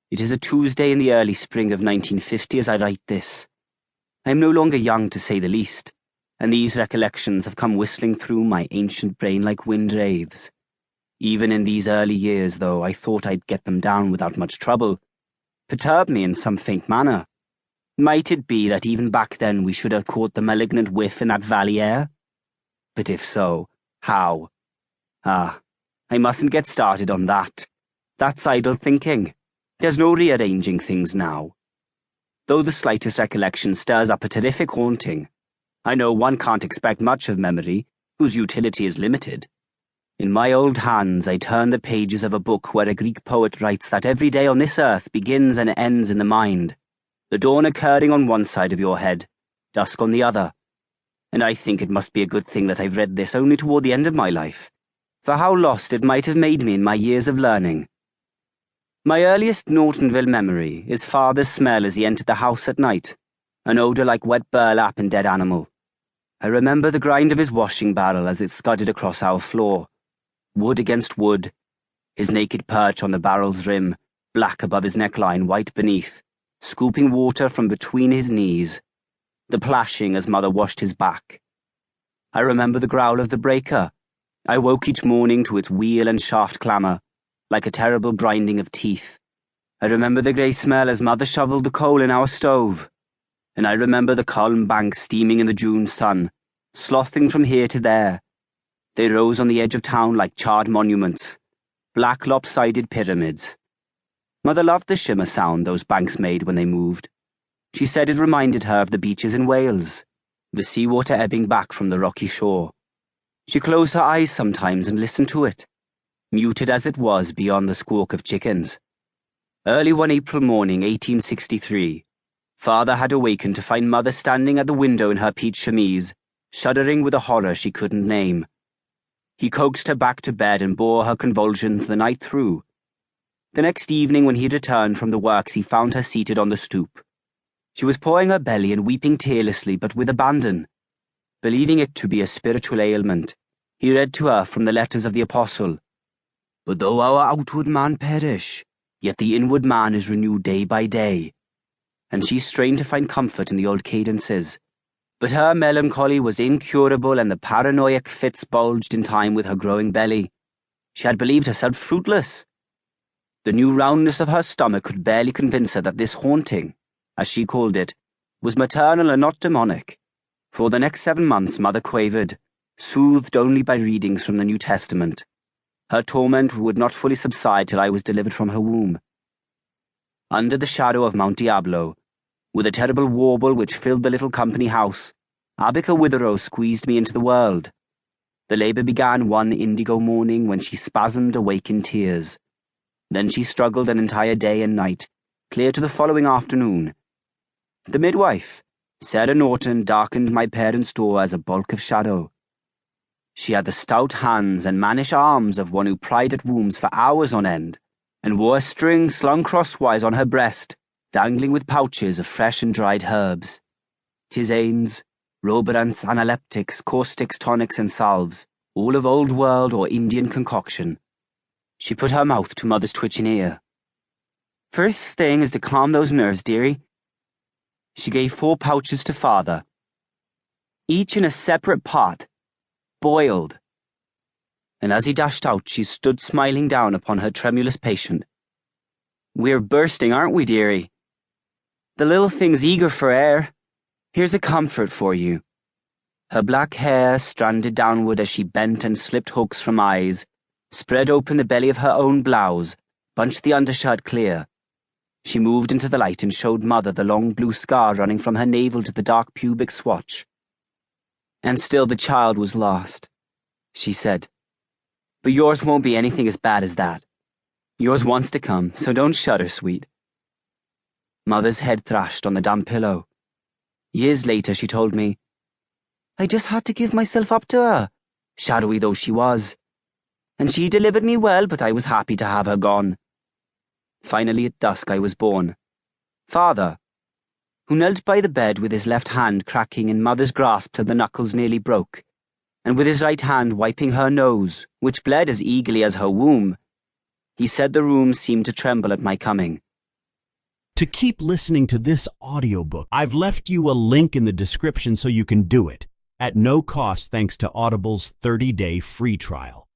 It is a Tuesday in the early spring of 1950 as I write this. I am no longer young, to say the least, and these recollections have come whistling through my ancient brain like wind wraiths. Even in these early years, though, I thought I'd get them down without much trouble, perturb me in some faint manner. Might it be that even back then we should have caught the malignant whiff in that valley air? But if so, how? I mustn't get started on that. That's idle thinking. There's no rearranging things now. Though the slightest recollection stirs up a terrific haunting, I know one can't expect much of memory, whose utility is limited. In my old hands I turn the pages of a book where a Greek poet writes that every day on this earth begins and ends in the mind, the dawn occurring on one side of your head, dusk on the other. And I think it must be a good thing that I've read this only toward the end of my life, for how lost it might have made me in my years of learning. My earliest Nortonville memory is Father's smell as he entered the house at night, an odour like wet burlap and dead animal. I remember the grind of his washing barrel as it scudded across our floor, wood against wood, his naked perch on the barrel's rim, black above his neckline, white beneath, scooping water from between his knees, the plashing as Mother washed his back. I remember the growl of the breaker. I woke each morning to its wheel and shaft clamour, like a terrible grinding of teeth. I remember the grey smell as Mother shovelled the coal in our stove, and I remember the calm banks steaming in the June sun, slothing from here to there. They rose on the edge of town like charred monuments, black lopsided pyramids. Mother loved the shimmer sound those banks made when they moved. She said it reminded her of the beaches in Wales, the seawater ebbing back from the rocky shore. She closed her eyes sometimes and listened to it, muted as it was beyond the squawk of chickens. Early one April morning, 1863, Father had awakened to find Mother standing at the window in her peach chemise, shuddering with a horror she couldn't name. He coaxed her back to bed and bore her convulsions the night through. The next evening when he returned from the works, he found her seated on the stoop. She was pawing her belly and weeping tearlessly but with abandon. Believing it to be a spiritual ailment, he read to her from the letters of the Apostle. But though our outward man perish, yet the inward man is renewed day by day. And she strained to find comfort in the old cadences. But her melancholy was incurable and the paranoiac fits bulged in time with her growing belly. She had believed herself fruitless. The new roundness of her stomach could barely convince her that this haunting, as she called it, was maternal and not demonic. For the next 7 months Mother quavered, soothed only by readings from the New Testament. Her torment would not fully subside till I was delivered from her womb. Under the shadow of Mount Diablo, with a terrible warble which filled the little company house, Abigail Witherow squeezed me into the world. The labour began one indigo morning when she spasmed awake in tears. Then she struggled an entire day and night, clear to the following afternoon. The midwife, Sarah Norton, darkened my parents' door as a bulk of shadow. She had the stout hands and mannish arms of one who pried at wombs for hours on end, and wore a string slung crosswise on her breast, dangling with pouches of fresh and dried herbs. Tisanes, roborants, analeptics, caustics, tonics, and salves, all of old world or Indian concoction. She put her mouth to Mother's twitching ear. First thing is to calm those nerves, dearie. She gave 4 pouches to Father, each in a separate pot, boiled. And as he dashed out, she stood smiling down upon her tremulous patient. We're bursting, aren't we, dearie? The little thing's eager for air. Here's a comfort for you. Her black hair stranded downward as she bent and slipped hooks from eyes, spread open the belly of her own blouse, bunched the undershirt clear. She moved into the light and showed Mother the long blue scar running from her navel to the dark pubic swatch. And still the child was lost, she said. But yours won't be anything as bad as that. Yours wants to come, so don't shudder, sweet. Mother's head thrashed on the damp pillow. Years later she told me, I just had to give myself up to her, shadowy though she was. And she delivered me well, but I was happy to have her gone. Finally at dusk I was born. Father, who knelt by the bed with his left hand cracking in Mother's grasp till the knuckles nearly broke, and with his right hand wiping her nose, which bled as eagerly as her womb, he said the room seemed to tremble at my coming. To keep listening to this audiobook, I've left you a link in the description so you can do it, at no cost thanks to Audible's 30-day free trial.